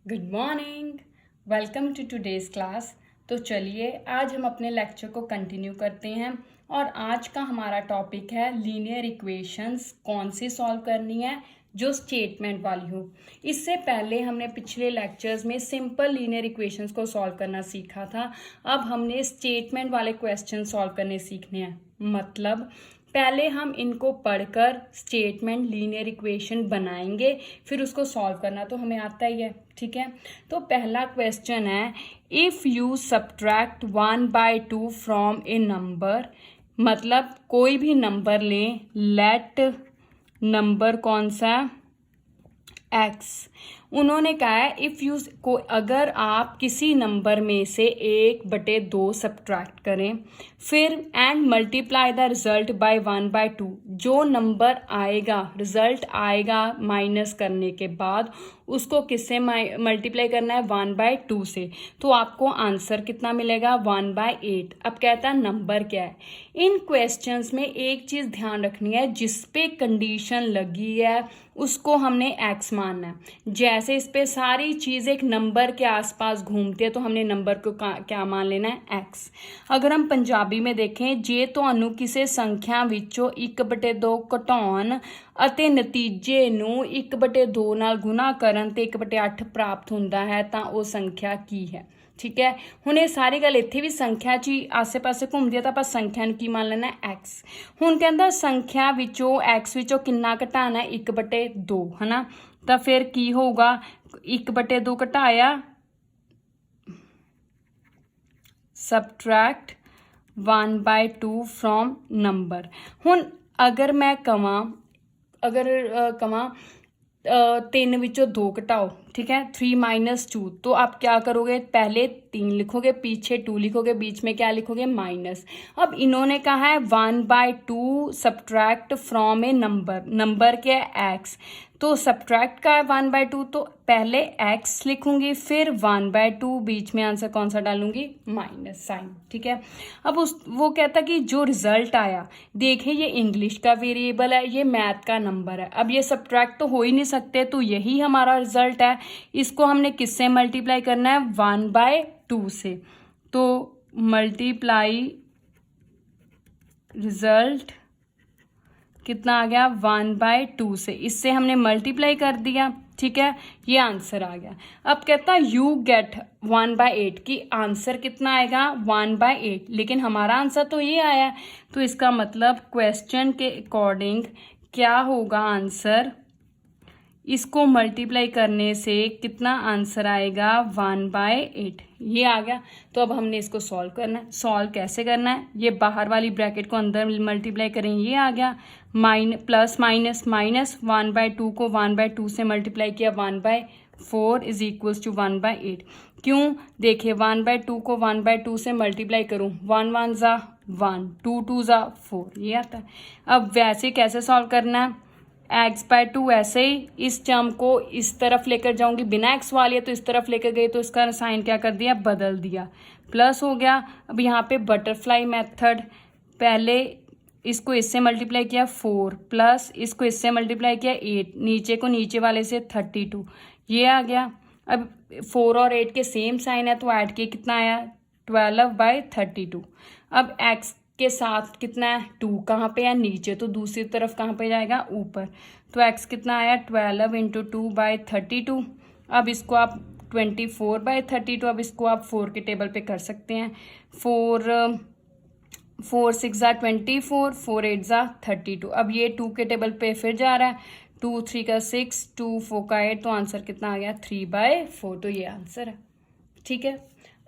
Good morning. Welcome to today's class. तो चलिए आज हम अपने लेक्चर को कंटिन्यू करते हैं और आज का हमारा टॉपिक है लीनियर इक्वेशंस कौन सी सॉल्व करनी है जो स्टेटमेंट वाली हो। इससे पहले हमने पिछले लेक्चर्स में सिंपल लीनियर इक्वेशंस को सॉल्व करना सीखा था। अब हमने स्टेटमेंट वाले क्वेश्चन सॉल्व करने सीखने हैं। मतलब पहले हम इनको पढ़कर स्टेटमेंट लीनियर इक्वेशन बनाएंगे, फिर उसको सॉल्व करना तो हमें आता ही है। ठीक है, तो पहला क्वेश्चन है if you subtract 1/2 from A number. मतलब कोई भी नंबर लें, लेट नंबर कौन सा, एक्स। उन्होंने कहा है इफ़ यू को अगर आप किसी नंबर में से 1/2 सब्ट्रैक्ट करें फिर and multiply the result by 1/2, जो नंबर आएगा रिजल्ट आएगा माइनस करने के बाद उसको किससे मल्टीप्लाई करना है, 1/2 से, तो आपको आंसर कितना मिलेगा, 1/8। अब कहता है नंबर क्या है। इन क्वेश्चंस में एक चीज़ ध्यान रखनी है, जिस पे कंडीशन लगी है उसको हमने एक्स मानना है। जैसे इस पे सारी चीज़ एक नंबर के आसपास घूमती है तो हमने नंबर को क्या मान लेना है, एक्स। अगर हम पंजाबी में देखें, जे ਤੁਹਾਨੂੰ ਕਿਸੇ ਸੰਖਿਆ ਵਿੱਚੋਂ 1/2 ਘਟਾਉਣ ਅਤੇ ਨਤੀਜੇ ਨੂੰ 1/2 ਨਾਲ ਗੁਣਾ ਕਰਨ ਤੇ 1/8 ਪ੍ਰਾਪਤ ਹੁੰਦਾ ਹੈ ਤਾਂ ਉਹ ਸੰਖਿਆ ਕੀ ਹੈ। ठीक है, ਹੁਣ ਇਹ ਸਾਰੀ ਗੱਲ ਇੱਥੇ ਵੀ ਸੰਖਿਆ 'ਚ ਹੀ ਆਸੇ-ਪਾਸੇ ਘੁੰਮਦੀ ਹੈ ਤਾਂ ਆਪਾਂ ਸੰਖਿਆ ਨੂੰ ਕੀ ਮੰਨ ਲੈਣਾ, ਐਕਸ। ਹੁਣ ਕਹਿੰਦਾ ਸੰਖਿਆ ਵਿੱਚੋਂ ਐਕਸ ਵਿੱਚੋਂ ਕਿੰਨਾ ਘਟਾਉਣਾ, 1/2 ਹੈ ਨਾ। ਤਾਂ ਫਿਰ ਕੀ ਹੋਊਗਾ, 1/2 ਘਟਾਇਆ, ਸਬਟਰੈਕਟ 1/2 फ्रॉम नंबर। ਹੁਣ अगर मैं कवां 3 ਵਿੱਚੋਂ 2 घटाओ, ठीक है, 3 - 2, तो आप क्या करोगे, पहले 3 लिखोगे, पीछे 2 लिखोगे, बीच में क्या लिखोगे, माइनस। अब इन्होंने कहा है 1/2 subtract from A number, number क्या है, एक्स। तो सब्ट्रैक्ट का है 1/2, तो पहले एक्स लिखूंगी फिर 1/2, बीच में आंसर कौन सा डालूंगी, माइनस साइन। ठीक है, अब वो कहता कि जो रिजल्ट आया, देखिए ये इंग्लिश का वेरिएबल है, ये मैथ का नंबर है, अब ये सब्ट्रैक्ट तो हो ही नहीं सकते, तो यही हमारा रिजल्ट है। इसको हमने किससे मल्टीप्लाई करना है, 1/2 से। तो मल्टीप्लाई रिजल्ट कितना आ गया, 1/2 से, इससे हमने मल्टीप्लाई कर दिया। ठीक है, ये आंसर आ गया। अब कहता यू गेट 1/8 की आंसर कितना आएगा, 1/8, लेकिन हमारा आंसर तो ये आया। तो इसका मतलब क्वेश्चन के अकॉर्डिंग क्या होगा आंसर, इसको मल्टीप्लाई करने से कितना आंसर आएगा, 1/8, ये आ गया। तो अब हमने इसको सॉल्व करना है। सॉल्व कैसे करना है, ये बाहर वाली ब्रैकेट को अंदर मल्टीप्लाई करें, ये आ गया, प्लस माइनस माइनस, 1/2 को 1/2 से मल्टीप्लाई किया, 1/4 इज इक्वल्स टू 1/8। क्यों, देखिए 1/2 को 1/2 से मल्टीप्लाई करूँ, 1 1 ज़ा 1, 2 2 ज़ा 4, ये आता है। अब वैसे कैसे सॉल्व करना है, x/2, ऐसे ही इस टर्म को इस तरफ लेकर जाऊंगी, बिना एक्स वाली है तो इस तरफ लेकर गई, तो इसका साइन क्या कर दिया, बदल दिया, प्लस हो गया। अब यहाँ पे बटरफ्लाई मेथड, पहले इसको इससे मल्टीप्लाई किया 4, प्लस इसको इससे मल्टीप्लाई किया 8, नीचे को नीचे वाले से 32, ये आ गया। अब 4 और 8 के सेम साइन है तो ऐड किए, कितना आया, 12/32। अब x के साथ कितना है, 2 कहाँ पे है, नीचे, तो दूसरी तरफ कहाँ पे जाएगा, ऊपर। तो x कितना आया, 12 × 2/32। अब इसको आप 24/32, अब इसको आप 4 के टेबल पे कर सकते हैं। 4 6 ज़ा 24, 4 8 ज़ा 32। अब ये 2 के टेबल पे फिर जा रहा है, 2 3 का 6, 2 4 का 8, तो आंसर कितना आ गया, 3/4। तो ये आंसर है। ठीक है,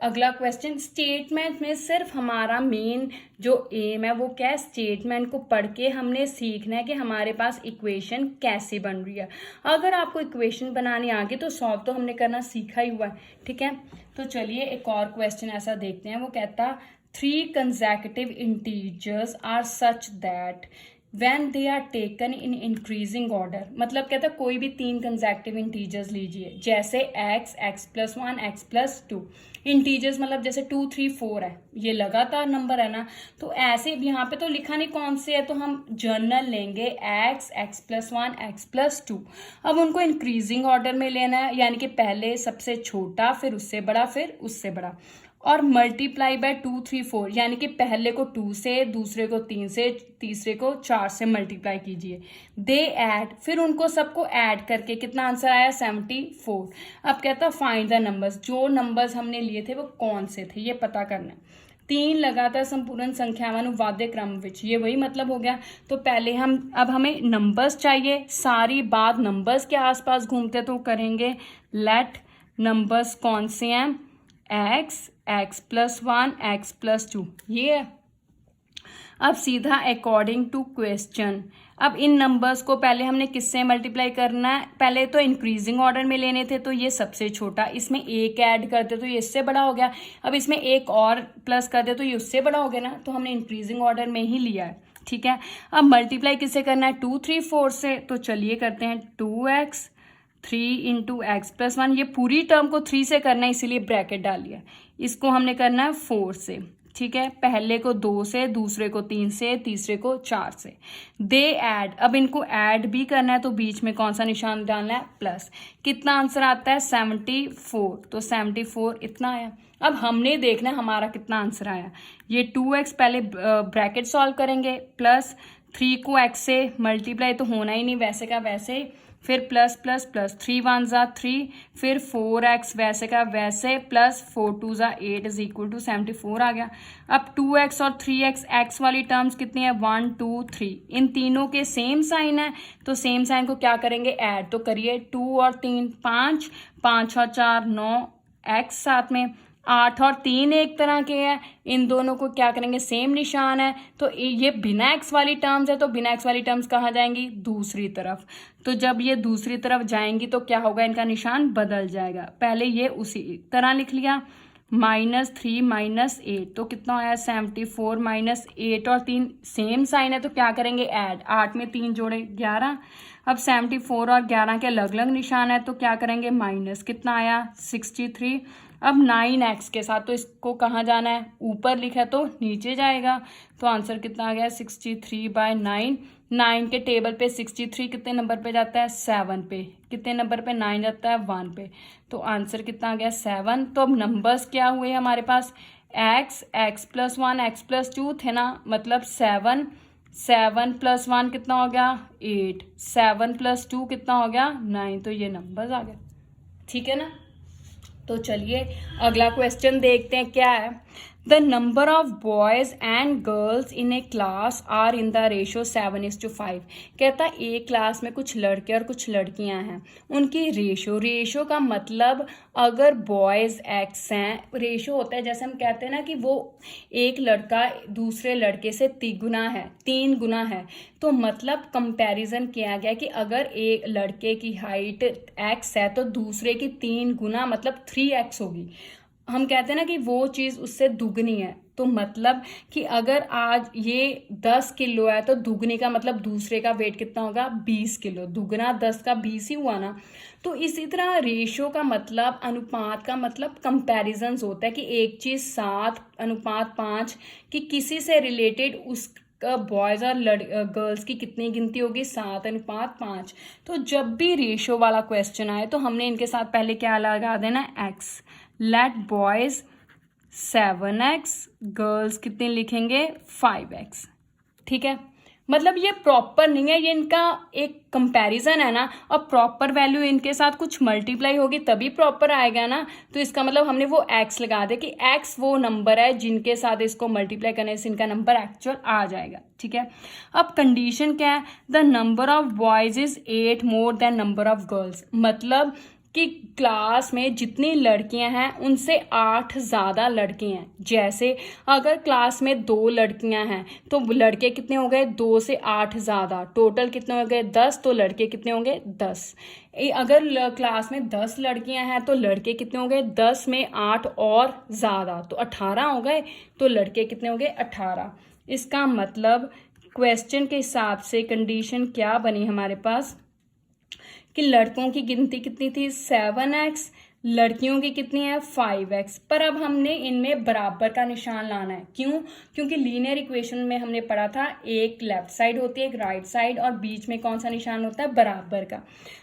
अगला क्वेश्चन, स्टेटमेंट में सिर्फ हमारा मेन जो एम है वो क्या है, स्टेटमेंट को पढ़ के हमने सीखना है कि हमारे पास इक्वेशन कैसे बन रही है। अगर आपको इक्वेशन बनानी आ गई तो सॉल्व तो हमने करना सीखा ही हुआ है। ठीक है, तो चलिए एक और क्वेश्चन ऐसा देखते हैं। वो कहता 3 consecutive integers are such that when they are taken in increasing order, मतलब कहता है कोई भी 3 कंसेक्टिव इंटीजर्स लीजिए, जैसे x+1 x+2 इंटीजर्स, मतलब जैसे 2 3 4 है, ये लगातार नंबर है ना, तो ऐसे यहाँ पे तो लिखा नहीं कौन से है, तो हम जर्नल लेंगे x+1 x+2। अब उनको इंक्रीजिंग ऑर्डर में लेना है, यानी कि पहले सबसे छोटा, फिर उससे बड़ा, फिर उससे बड़ा, और मल्टीप्लाई बाय 2 3 4, यानी कि पहले को 2 से, दूसरे को 3 से, तीसरे को 4 से मल्टीप्लाई कीजिए। दे ऐड, फिर उनको सबको ऐड करके कितना आंसर आया 74। अब कहता फाइंड द नंबर्स, जो नंबर्स हमने लिए थे वो कौन से थे ये पता करना है। 3 लगातार संपूर्ण संख्यावानुवाद्य क्रम विच, ये वही मतलब हो गया। तो पहले अब हमें नंबर्स चाहिए, सारी बात नंबर्स के आसपास घूमते, तो करेंगे लेट नंबर्स कौन से हैं, x+1 x+2 ये है। अब सीधा अकॉर्डिंग टू क्वेश्चन, अब इन नंबर्स को पहले हमने किससे मल्टीप्लाई करना है, पहले तो इंक्रीजिंग ऑर्डर में लेने थे, तो ये सबसे छोटा, इसमें एक ऐड करते तो ये इससे बड़ा हो गया, अब इसमें एक और प्लस कर दे तो ये उससे बड़ा हो गया ना, तो हमने इंक्रीजिंग ऑर्डर में ही लिया है, ठीक है। अब मल्टीप्लाई किससे करना है, 2 3 4 से, तो चलिए करते हैं 2x 3 × x+1, ये पूरी टर्म को 3 से करना है इसीलिए ब्रैकेट डालिए, इसको हमने करना है 4 से, ठीक है। पहले को 2 से, दूसरे को 3 से, तीसरे को 4 से। दे ऐड, अब इनको ऐड भी करना है तो बीच में कौन सा निशान डालना है, प्लस। कितना आंसर आता है 74, तो 74 इतना आया। अब हमने देखना है हमारा कितना आंसर आया, ये 2x पहले ब्रैकेट सॉल्व करेंगे, प्लस 3 को x से मल्टीप्लाई तो होना ही नहीं, वैसे का वैसे, फिर प्लस प्लस प्लस, 3 1 ज़ा 3, फिर 4x वैसे का वैसे, प्लस 4 2 ज़ा 8 = 74 आ गया। अब 2x और 3x, x वाली टर्म्स कितनी है 1 2 3, इन तीनों के सेम साइन है, तो सेम साइन को क्या करेंगे ऐड, तो करिए 2 और 3 5, 5 और 4 9, x साथ में 8 और 3 एक तरह के हैं, इन दोनों को क्या करेंगे सेम निशान है, तो ये बिना x वाली टर्म्स है, तो बिना x वाली टर्म्स कहाँ जाएंगी दूसरी तरफ, तो जब ये दूसरी तरफ जाएंगी तो क्या होगा इनका निशान बदल जाएगा। पहले ये उसी तरह लिख लिया, -3 - 8, तो कितना आया 74, -8 और 3 सेम साइन है तो क्या करेंगे ऐड, 8 में 3 जोड़े 11। अब 74 और 11 के अलग अलग निशान है तो क्या करेंगे माइनस, कितना आया 63। अब 9x के साथ, तो इसको कहाँ जाना है ऊपर लिखा है तो नीचे जाएगा, तो आंसर कितना आ गया 63/9। 9 के टेबल पे 63 कितने नंबर पे जाता है 7 पे, कितने नंबर पे 9 जाता है 1 पे, तो आंसर कितना आ गया 7। तो अब नंबर्स क्या हुए हमारे पास, x x+1 x+2 थे ना, मतलब 7 7 + 1 कितना हो गया 8, 7 + 2 कितना हो गया 9, तो ये नंबर्स आ गए, ठीक है ना। तो चलिए अगला क्वेश्चन देखते हैं क्या है। The number of boys and girls in a class are in the ratio 7:5। कहता है एक क्लास में कुछ लड़के और कुछ लड़कियां हैं, उनकी रेशो का मतलब अगर बॉयज x हैं, रेशो होता है जैसे हम कहते हैं ना कि वो एक लड़का दूसरे लड़के से 3 गुना है, तो मतलब कंपैरिजन किया गया कि अगर एक लड़के की हाइट x है तो दूसरे की 3 गुना मतलब 3x होगी। हम कहते हैं ना कि वो चीज़ उससे दुगनी है, तो मतलब कि अगर आज ये 10 किलो है तो दुगनी का मतलब दूसरे का वेट कितना होगा 20 किलो, दुगना 10 का 20 ही हुआ ना। तो इसी तरह रेशो का मतलब, अनुपात का मतलब कंपैरिजन्स होता है कि एक चीज़ 7:5 कि किसी से रिलेटेड उस बॉयज़ और गर्ल्स की कितनी गिनती होगी 7:5। तो जब भी रेशो वाला क्वेश्चन आए तो हमने इनके साथ पहले क्या लगा देना x, late boys 7x, girls कितने लिखेंगे 5x, ठीक है। मतलब ये प्रॉपर नहीं है, ये इनका एक कंपैरिजन है ना, और प्रॉपर वैल्यू इनके साथ कुछ मल्टीप्लाई होगी तभी प्रॉपर आएगा ना, तो इसका मतलब हमने वो x लगा दे कि x वो नंबर है जिनके साथ इसको मल्टीप्लाई करने से इनका नंबर एक्चुअल आ जाएगा, ठीक है। अब कंडीशन क्या है, the number of boys is 8 more than number of girls, मतलब कि क्लास में जितनी लड़कियां हैं उनसे 8 ज़्यादा लड़के हैं। जैसे अगर क्लास में 2 लड़कियां हैं तो लड़के कितने हो गए 2 से 8 ज़्यादा, टोटल कितने हो गए 10, तो लड़के कितने होंगे 10। अगर क्लास में 10 लड़कियां हैं तो लड़के कितने हो गए 10 में 8 और ज़्यादा, तो 18 हो गए, तो लड़के कितने हो गए 18। इसका मतलब क्वेश्चन के हिसाब से कंडीशन क्या बनी हमारे पास कि लड़कों की गिनती कितनी थी 7x, लड़कियों की कितनी है 5x। पर अब हमने इनमें बराबर का निशान लाना है। क्यों? क्योंकि लीनियर इक्वेशन में हमने पढ़ा था एक लेफ्ट साइड होती है, एक राइट साइड, और बीच में कौन सा निशान होता है? बराबर का।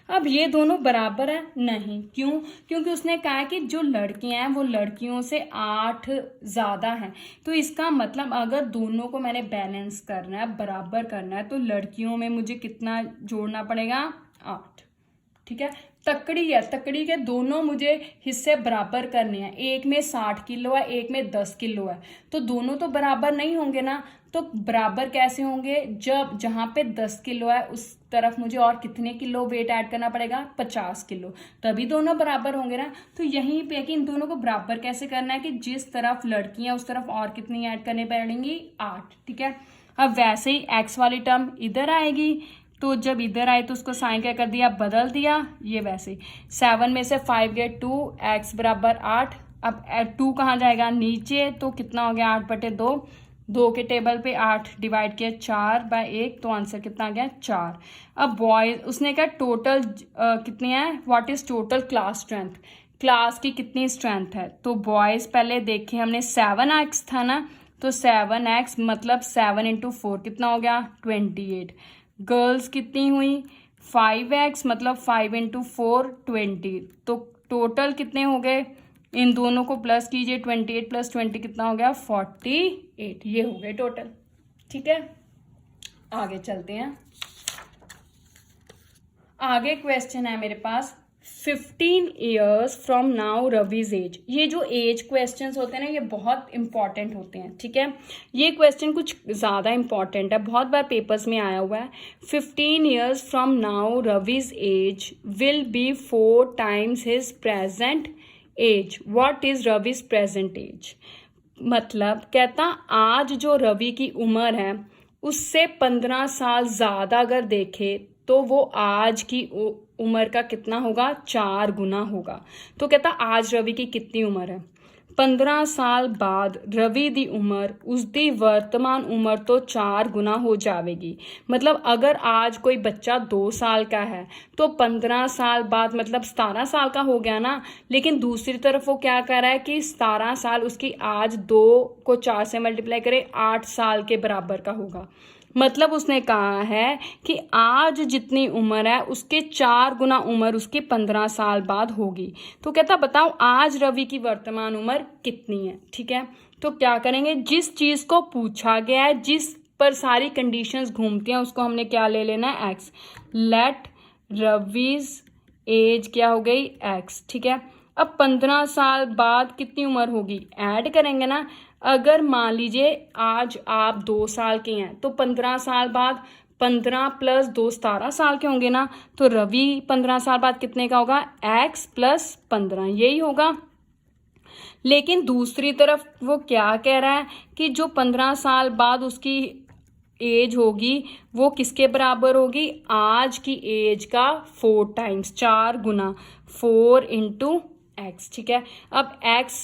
अब ये दोनों बराबर है? नहीं। क्यों? क्योंकि उसने कहा है कि जो लड़कियां हैं वो लड़कियों से 8 ज़्यादा हैं। तो इसका मतलब अगर दोनों को मैंने बैलेंस करना है, बराबर करना है, तो लड़कियों में मुझे कितना जोड़ना पड़ेगा? 8। ठीक है। तकड़ी है, तकड़ी के दोनों मुझे हिस्से बराबर करने हैं। एक में 60 किलो है, एक में 10 किलो है, तो दोनों तो बराबर नहीं होंगे ना। तो बराबर कैसे होंगे? जब जहाँ पे 10 किलो है उस तरफ मुझे और कितने किलो वेट ऐड करना पड़ेगा? 50 किलो, तभी दोनों बराबर होंगे ना। तो यहीं पे है कि इन दोनों को बराबर कैसे करना है कि जिस तरफ लड़कियां उस तरफ और कितनी ऐड करनी पड़ेंगी? 8। ठीक है। अब वैसे ही एक्स वाली टर्म इधर आएगी, तो जब इधर आए तो उसको साइन क्या कर दिया? बदल दिया। ये वैसे 7 में से 5 गए 2, x बराबर 8। अब 2 कहाँ जाएगा? नीचे, तो कितना हो गया? 8/2। 2 के टेबल पे 8 डिवाइड किया 4/1, तो आंसर कितना आ गया? 4। अब बॉयज उसने कहा टोटल कितनी है? What is total class strength? Class की कितनी स्ट्रेंथ है? तो बॉयज पहले देखे हमने 7x था ना, तो 7x मतलब 7 × 4 कितना हो गया? 28। गर्ल्स कितनी हुई? 5x मतलब 5 × 4 20। तो टोटल कितने हो गए? इन दोनों को प्लस कीजिए, 28 + 20 कितना हो गया? 48। ये हो गए टोटल। ठीक है, आगे चलते हैं। आगे क्वेश्चन है मेरे पास 15 years from now Ravi's as. ये जो एज क्वेश्चंस होते हैं ना, ये बहुत इंपॉर्टेंट होते हैं। ठीक है, ये क्वेश्चन कुछ ज़्यादा इंपॉर्टेंट है, बहुत बार पेपर्स में आया हुआ है। 15 years from now Ravi's age will be 4 times his present age. What is Ravi's present age? मतलब कहता आज जो रवि की उम्र है उससे 15 साल ज़्यादा अगर देखे तो वो आज की उम्र का कितना होगा? 4 गुना होगा। तो कहता आज रवि की कितनी उम्र है? 15 साल बाद रवि दी उम्र उसकी वर्तमान उम्र तो 4 गुना हो जाएगी। मतलब अगर आज कोई बच्चा 2 साल का है तो 15 साल बाद मतलब 17 साल का हो गया ना। लेकिन दूसरी तरफ वो क्या कर रहा है कि 17 साल उसकी आज 2 को 4 से मल्टीप्लाई करे 8 साल के बराबर का होगा। मतलब उसने कहा है कि आज जितनी उम्र है उसके 4 गुना उम्र उसके 15 साल बाद होगी। तो कहता बताओ आज रवि की वर्तमान उम्र कितनी है? ठीक है, तो क्या करेंगे? जिस चीज़ को पूछा गया है, जिस पर सारी कंडीशंस घूमती हैं, उसको हमने क्या ले लेना है? एक्स। लेट रविज एज क्या हो गई? एक्स। ठीक है, अब 15 साल बाद कितनी उम्र होगी? ऐड करेंगे ना। अगर मान लीजिए आज आप 2 साल के हैं तो 15 साल बाद 15 + 2 17 साल के होंगे ना। तो रवि 15 साल बाद कितने का होगा? x + 15, यही होगा। लेकिन दूसरी तरफ वो क्या कह रहा है कि जो 15 साल बाद उसकी एज होगी वो किसके बराबर होगी? आज की एज का 4 times, 4 गुना, 4 × x। ठीक है, अब x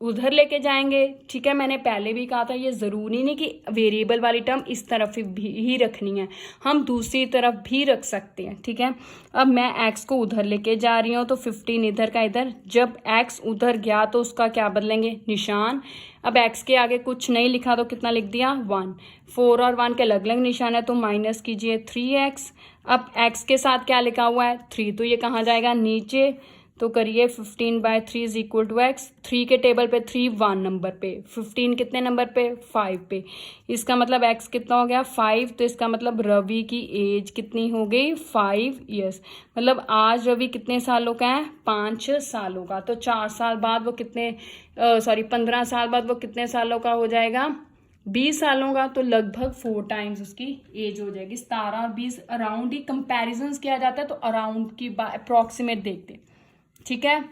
उधर लेके जाएंगे। ठीक है, मैंने पहले भी कहा था ये ज़रूरी नहीं कि वेरिएबल वाली टर्म इस तरफ भी ही रखनी है, हम दूसरी तरफ भी रख सकते हैं। ठीक है, अब मैं x को उधर लेके जा रही हूँ तो 15 इधर का इधर। जब x उधर गया तो उसका क्या बदलेंगे? निशान। अब x के आगे कुछ नहीं लिखा तो कितना लिख दिया? 1। 4 और 1 के अलग अलग निशान है तो माइनस कीजिए 3x। अब x के साथ क्या लिखा हुआ है? 3, तो ये कहाँ जाएगा? नीचे। तो करिए 15/3 = x। 3 के टेबल पे 3 1 नंबर पे, 15 कितने नंबर पे? 5 पे। इसका मतलब x कितना हो गया? 5। तो इसका मतलब रवि की एज कितनी हो गई? 5 years। मतलब आज रवि कितने सालों का है? 5 सालों का। तो 4 साल बाद वो कितने 15 साल बाद वो कितने सालों का हो जाएगा? 20 सालों का। तो लगभग 4 times उसकी एज हो जाएगी। 17 और 20 अराउंड ही कंपैरिजन किया जाता है, तो अराउंड की अप्रॉक्सीमेट देखते हैं। ठीक है,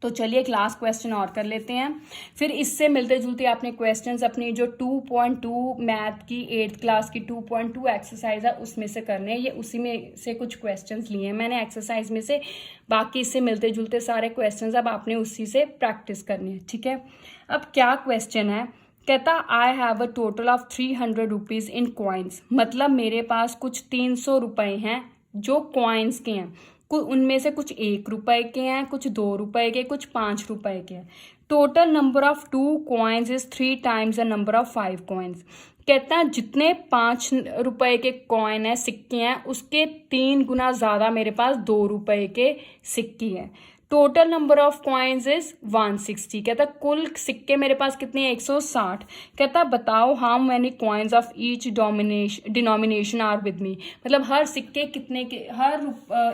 तो चलिए क्लास क्वेश्चन और कर लेते हैं। फिर इससे मिलते जुलते आपने क्वेश्चंस अपनी जो 2.2 मैथ की 8th क्लास की 2.2 एक्सरसाइज है उसमें से करने हैं। ये उसी में से कुछ क्वेश्चंस लिए हैं मैंने एक्सरसाइज में से, बाकी इससे मिलते जुलते सारे क्वेश्चंस अब आपने उसी से प्रैक्टिस करनी है। ठीक है, अब क्या क्वेश्चन है कहता I have a total of 300 rupees in coins, मतलब मेरे पास कुछ 300 रुपये हैं जो कॉइन्स के हैं, उनमें से कुछ 1 रुपये के हैं, कुछ 2 रुपये के, कुछ 5 रुपये के हैं। Total number of 2 coins is 3 times the number of 5 coins. कहता है जितने 5 रुपये के कॉइन है, सिक्के हैं, उसके 3 गुना ज़्यादा मेरे पास 2 रुपये के सिक्के हैं। Total number of coins is 160। कहता कुल सिक्के मेरे पास कितने हैं, 160। कहता बताओ how many coins of each denomination are with me, मतलब हर सिक्के कितने के, हर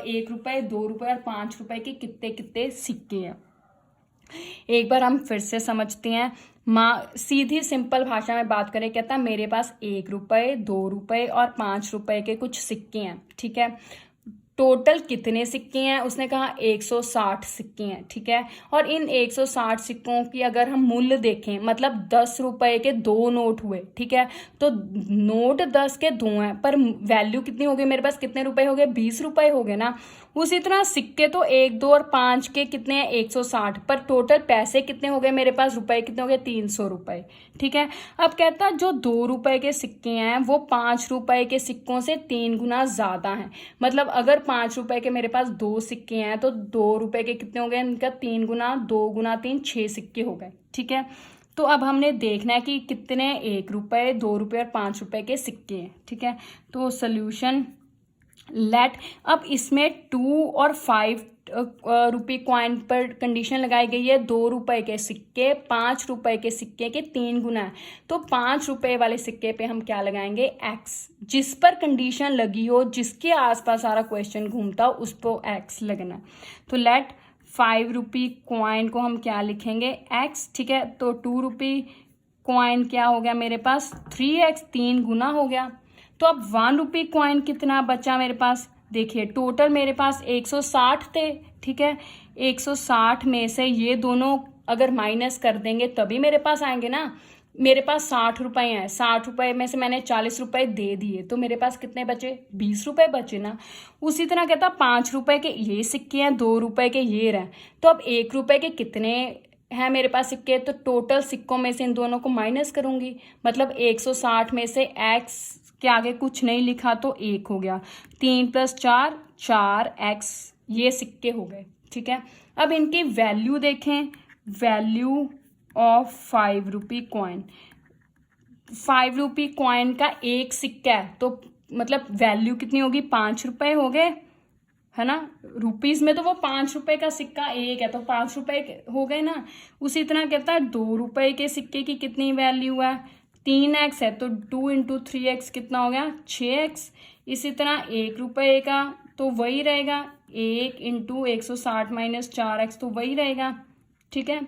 1 रुपये, 2 रुपये और 5 रुपये के कितने कितने सिक्के हैं। एक बार हम फिर से समझते हैं, सीधी सिंपल भाषा में बात करें। कहता मेरे पास 1 रुपये, 2 रुपये और 5 रुपये के कुछ सिक्के हैं, ठीक है। टोटल कितने सिक्के हैं, उसने कहा 160 सिक्के हैं, ठीक है। और इन 160 सिक्कों की अगर हम मूल्य देखें, मतलब 10 रुपये के 2 नोट हुए, ठीक है, तो नोट 10 के 2 हैं, पर वैल्यू कितनी हो गई मेरे पास, कितने रुपए हो गए, 20 रुपये हो गए ना। उसी तरह सिक्के तो 1, 2 और 5 के कितने हैं, 160, पर टोटल पैसे कितने हो गए मेरे पास, रुपए कितने हो गए, 300 रुपये, ठीक है। अब कहता जो 2 रुपये के सिक्के हैं वो 5 रुपये के सिक्कों से 3 गुना ज़्यादा हैं, मतलब अगर 5 रुपये के मेरे पास 2 सिक्के हैं तो 2 रुपये के कितने हो गए, इनका 3 गुना, 2 गुना 3, 6 सिक्के हो गए, ठीक है। तो अब हमने देखना है कि कितने 1 रुपये, 2 रुपये और 5 रुपये के सिक्के हैं, ठीक है। तो सोल्यूशन लेट, अब इसमें 2 और 5 रुपये कॉइन पर कंडीशन लगाई गई है। 2 रुपये के सिक्के 5 रुपये के सिक्के के 3 गुना है, तो 5 रुपये वाले सिक्के पे हम क्या लगाएंगे, एक्स। जिस पर कंडीशन लगी हो, जिसके आसपास सारा क्वेश्चन घूमता हो, उस पर एक्स लगना। तो लेट 5 रुपये कॉइन को हम क्या लिखेंगे, एक्स, ठीक है। तो 2 रुपये कॉइन क्या हो गया मेरे पास, 3x, 3 गुना हो गया। तो अब 1 रुपये कॉइन कितना बचा मेरे पास, देखिए टोटल मेरे पास 160 थे, ठीक है। 160 में से ये दोनों अगर माइनस कर देंगे तभी मेरे पास आएंगे ना। मेरे पास 60 रुपये हैं, 60 रुपये में से मैंने 40 रुपये दे दिए, तो मेरे पास कितने बचे, 20 रुपये बचे ना। उसी तरह कहता 5 रुपये के ये सिक्के हैं, 2 रुपये के ये रहे, तो अब 1 रुपये के कितने है मेरे पास सिक्के, तो टोटल सिक्कों में से इन दोनों को माइनस करूंगी, मतलब 160 में से एक्स के आगे कुछ नहीं लिखा तो 1 हो गया, 3 + 4 4x, ये सिक्के हो गए, ठीक है। अब इनकी वैल्यू देखें, वैल्यू ऑफ 5 रुपये कॉइन, 5 रुपये कॉइन का एक सिक्का है, तो मतलब वैल्यू कितनी होगी, 5 रुपये हो गए, है ना। रुपीज़ में तो वो 5 रुपये का सिक्का एक है, तो 5 रुपये हो गए ना। उसी तरह कहता है 2 रुपये के सिक्के की कितनी वैल्यू है, 3x है, तो 2 × 3x कितना हो गया, 6x। इसी तरह 1 रुपये का तो वही रहेगा, 1 × 160 - 4x, तो वही रहेगा, ठीक है।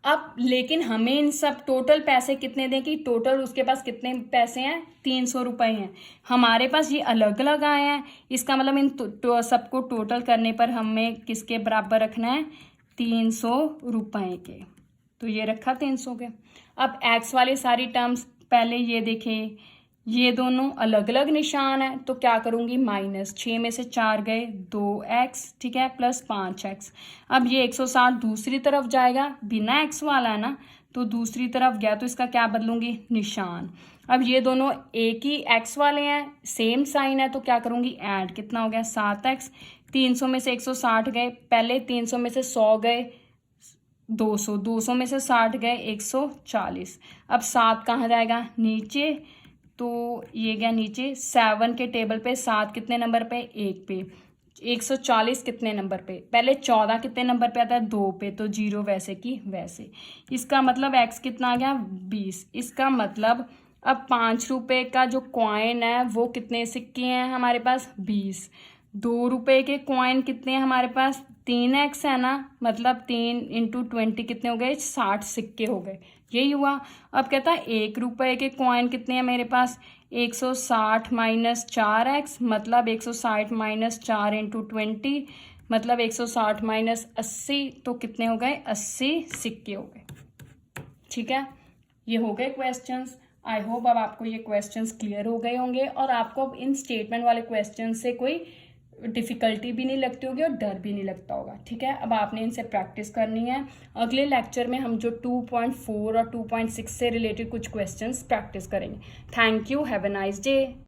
अब लेकिन हमें इन सब टोटल पैसे कितने दें, कि टोटल उसके पास कितने पैसे हैं, 300 रुपये हैं, हमारे पास ये अलग अलग आए हैं। इसका मतलब इन सबको टोटल करने पर हमें किसके बराबर रखना है, 300 रुपये के। तो ये रखा 300 के। अब एक्स वाली सारी टर्म्स पहले ये देखें, ये दोनों अलग अलग निशान है, तो क्या करूँगी, -6 में से 4 गए, 2x, ठीक है, + 5x। अब ये 160 दूसरी तरफ जाएगा, बिना x वाला है ना, तो दूसरी तरफ गया, तो इसका क्या बदलूंगी, निशान। अब ये दोनों एक ही x वाले हैं, सेम साइन है, तो क्या करूँगी, ऐड, कितना हो गया, 7x। 300 में से 160 गए, पहले 300 में से 100 गए, 200, 200 में से 60 गए, 140। अब 7 कहाँ जाएगा, नीचे, तो ये गया नीचे। 7 के टेबल पे 7 कितने नंबर पे, 1 पे। 140 कितने नंबर पे, पहले 14 कितने नंबर पे आता है, 2 पे, तो 0 वैसे की वैसे। इसका मतलब x कितना आ गया, 20। इसका मतलब अब 5 रुपये का जो कॉइन है वो कितने सिक्के हैं हमारे पास, 20। 2 रुपये के कॉइन कितने हैं हमारे पास, 3x है ना, मतलब 3 × 20 कितने हो गए, 60 सिक्के हो गए, यही हुआ। अब कहता है 1 रुपये के कॉइन कितने हैं मेरे पास, 160 - 4x, मतलब 160 - 4 × 20, मतलब 160 - 80, तो कितने हो गए, 80 सिक्के हो गए, ठीक है। ये हो गए क्वेश्चंस। आई होप अब आपको ये क्वेश्चंस क्लियर हो गए होंगे और आपको अब इन स्टेटमेंट वाले क्वेश्चन से कोई डिफ़िकल्टी भी नहीं लगती होगी और डर भी नहीं लगता होगा। ठीक है, अब आपने इनसे प्रैक्टिस करनी है। अगले लेक्चर में हम जो 2.4 और 2.6 से रिलेटेड कुछ क्वेश्चंस प्रैक्टिस करेंगे। Thank you, have a nice day.